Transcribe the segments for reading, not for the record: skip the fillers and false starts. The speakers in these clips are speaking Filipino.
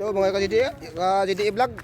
Hello mga ka-GDE vlog.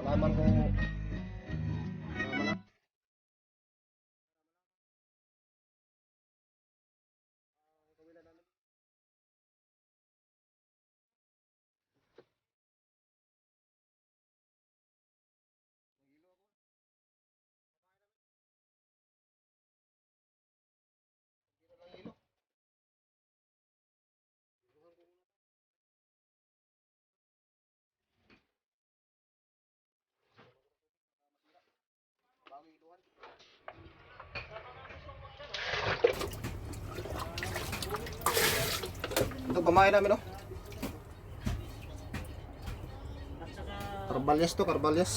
Malaman ko ito pamain namin, no? Carbalyas to, Carbalyas.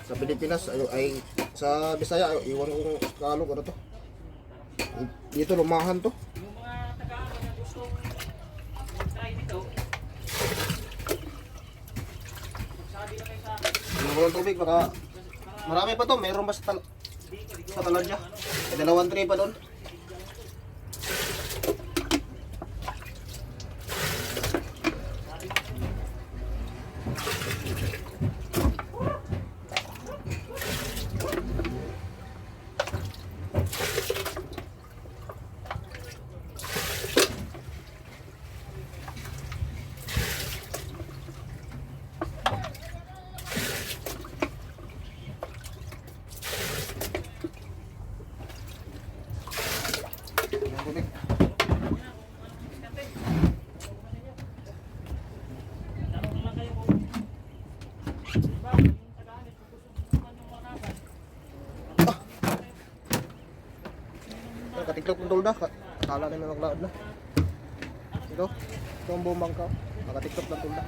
Sa Pilipinas ay sa Bisaya ay iwan ko Tagalog ano to. Dito lumahan to. Walang tubig, baka marami pa to. Mayroon ba sa taladya? May dalawang tray pa doon. Tubig. Nakatiklop ng tulda. Kala na may maglaod na. Ito ang buong bangka. Nakatiklop ng tulda.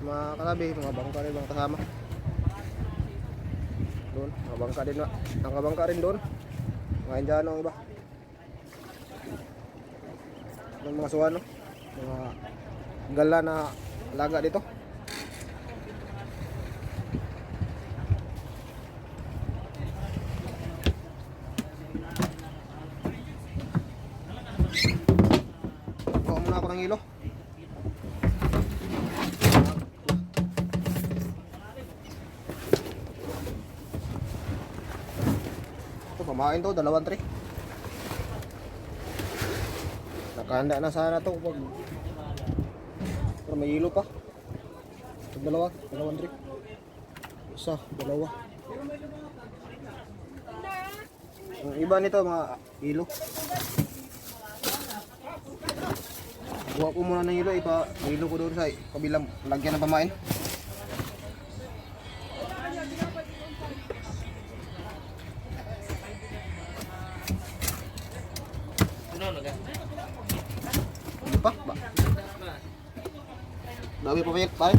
Mga kalabi, mga bangka rin, mga kasama. Doon, mga bangka din. Mga bangka rin doon. Mga Indiano ang iba. Ng mga suwano, mga gala na laga dito. Kuha muna ako ng hilo. Ito, pamain to, 2 tray. Nakahanda na sana to pag pero may hilo pa. Dalawang drink. Isa, dalawa. Ang iba nito mga hilo. Buha ko muna ng hilo, hilo ko doon sa kabilang lagyan ng pamain. Pa? Dami pa payat pa.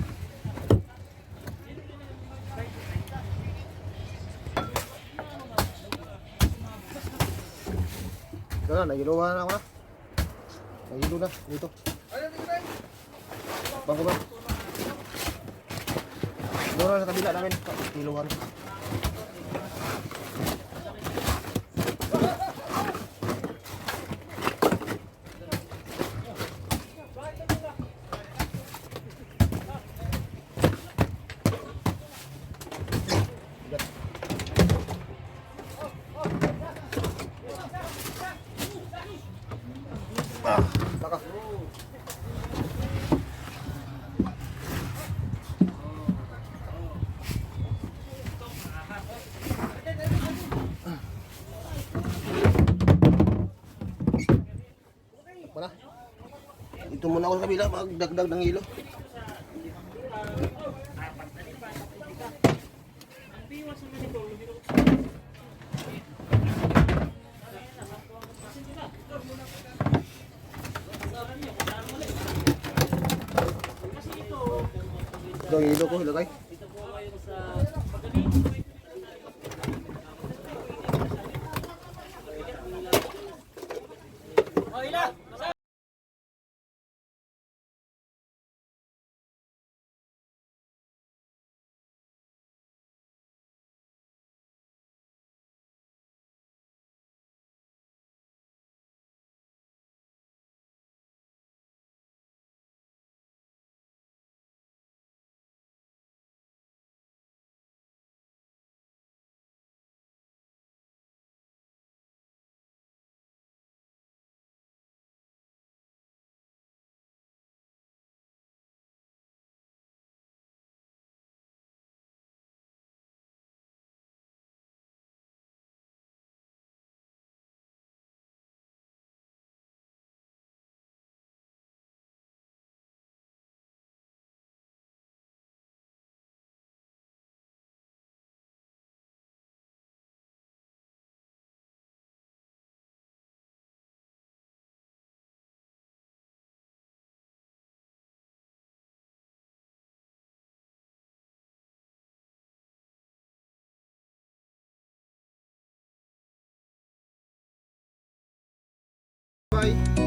Ito na, nagiluhan na ako na. Nagilo na, dito. Bangko ba? Doon na sa kabila namin. Nagiluhan. Baka. Mana? Ito muna ako sa kabila, magdagdag ng hilo. Ito ang hilo ko, ilagay. Bye.